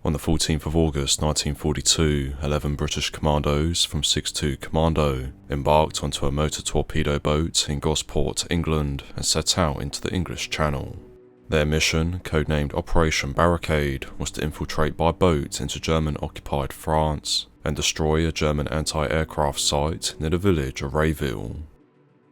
On the 14th of August 1942, 11 British Commandos from 6-2 Commando embarked onto a motor torpedo boat in Gosport, England, and set out into the English Channel. Their mission, codenamed Operation Barricade, was to infiltrate by boat into German-occupied France and destroy a German anti-aircraft site near the village of Rayville.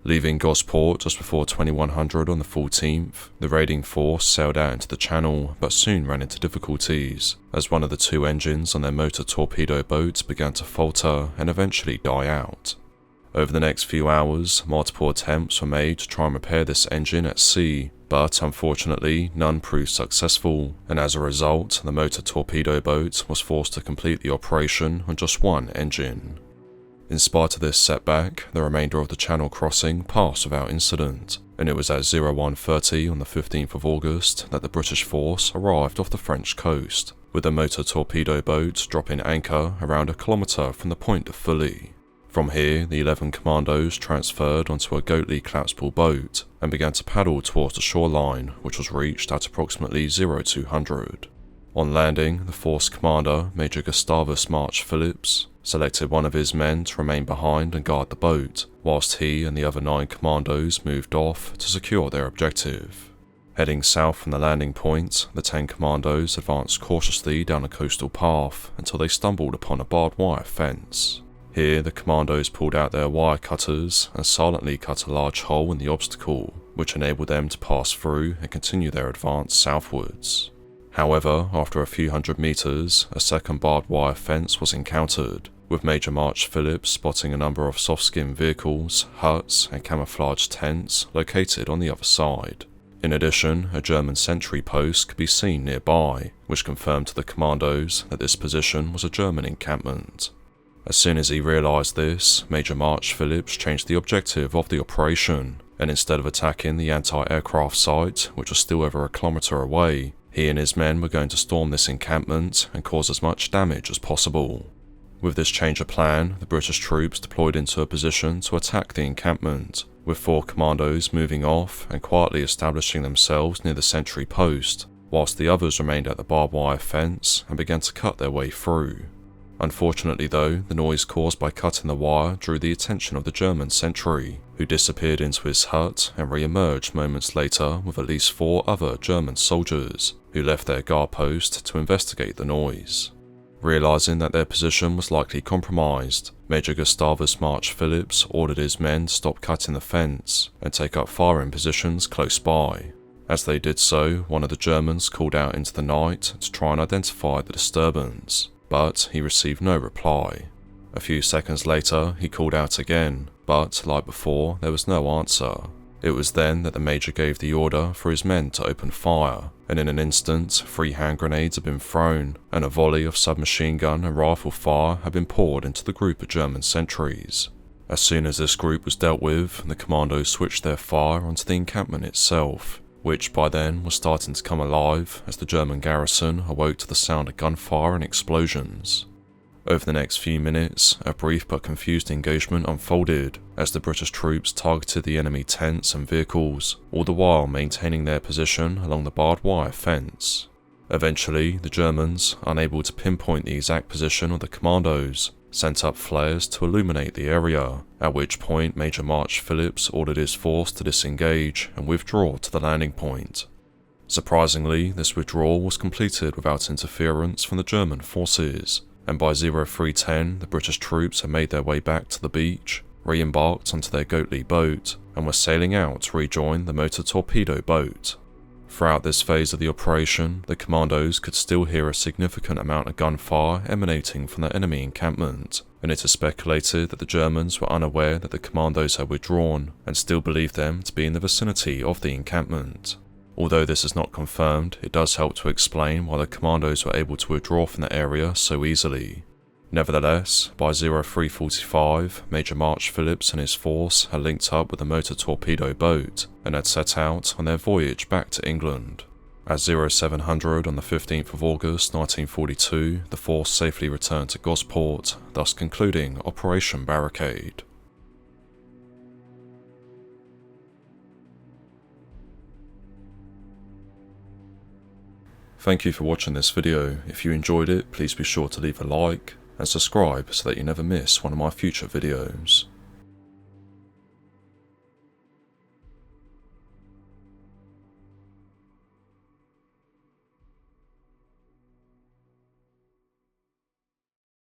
Leaving Gosport just before 2100 on the 14th, the raiding force sailed out into the Channel but soon ran into difficulties, as one of the two engines on their motor torpedo boat began to falter and eventually die out. Over the next few hours, multiple attempts were made to try and repair this engine at sea, but unfortunately none proved successful, and as a result, the motor torpedo boat was forced to complete the operation on just one engine. In spite of this setback, the remainder of the Channel crossing passed without incident, and it was at 01:30 on the 15th of August that the British force arrived off the French coast, with the motor torpedo boat dropping anchor around a kilometre from the point of Fully. From here, the 11 Commandos transferred onto a Goatley collapsible boat and began to paddle towards the shoreline, which was reached at approximately 0200. On landing, the force commander, Major Gustavus March-Phillipps, selected one of his men to remain behind and guard the boat, whilst he and the other 9 Commandos moved off to secure their objective. Heading south from the landing point, the 10 Commandos advanced cautiously down a coastal path until they stumbled upon a barbed wire fence. Here, the Commandos pulled out their wire cutters and silently cut a large hole in the obstacle, which enabled them to pass through and continue their advance southwards. However, after a few hundred meters, a second barbed wire fence was encountered, with Major March-Phillipps spotting a number of soft-skin vehicles, huts, and camouflaged tents located on the other side. In addition, a German sentry post could be seen nearby, which confirmed to the Commandos that this position was a German encampment. As soon as he realised this, Major March-Phillipps changed the objective of the operation, and instead of attacking the anti-aircraft site, which was still over a kilometre away, he and his men were going to storm this encampment and cause as much damage as possible. With this change of plan, the British troops deployed into a position to attack the encampment, with 4 Commandos moving off and quietly establishing themselves near the sentry post, whilst the others remained at the barbed wire fence and began to cut their way through. Unfortunately though, the noise caused by cutting the wire drew the attention of the German sentry, who disappeared into his hut and re-emerged moments later with at least 4 other German soldiers, who left their guard post to investigate the noise. Realising that their position was likely compromised, Major Gustavus March-Phillipps ordered his men to stop cutting the fence and take up firing positions close by. As they did so, one of the Germans called out into the night to try and identify the disturbance, but he received no reply. A few seconds later, he called out again, but like before, there was no answer. It was then that the Major gave the order for his men to open fire, and in an instant, 3 hand grenades had been thrown, and a volley of submachine gun and rifle fire had been poured into the group of German sentries. As soon as this group was dealt with, the Commandos switched their fire onto the encampment itself, which by then was starting to come alive as the German garrison awoke to the sound of gunfire and explosions. Over the next few minutes, a brief but confused engagement unfolded as the British troops targeted the enemy tents and vehicles, all the while maintaining their position along the barbed wire fence. Eventually, the Germans, unable to pinpoint the exact position of the Commandos, sent up flares to illuminate the area, at which point Major March-Phillipps ordered his force to disengage and withdraw to the landing point. Surprisingly, this withdrawal was completed without interference from the German forces, and by 0310 the British troops had made their way back to the beach, re-embarked onto their Goatley boat, and were sailing out to rejoin the motor torpedo boat. Throughout this phase of the operation, the Commandos could still hear a significant amount of gunfire emanating from the enemy encampment, and it is speculated that the Germans were unaware that the Commandos had withdrawn and still believed them to be in the vicinity of the encampment. Although this is not confirmed, it does help to explain why the Commandos were able to withdraw from the area so easily. Nevertheless, by 0345, Major March-Phillipps and his force had linked up with the motor torpedo boat and had set out on their voyage back to England. At 0700 on the 15th of August 1942, the force safely returned to Gosport, thus concluding Operation Barricade. Thank you for watching this video. If you enjoyed it, please be sure to leave a like and subscribe so that you never miss one of my future videos.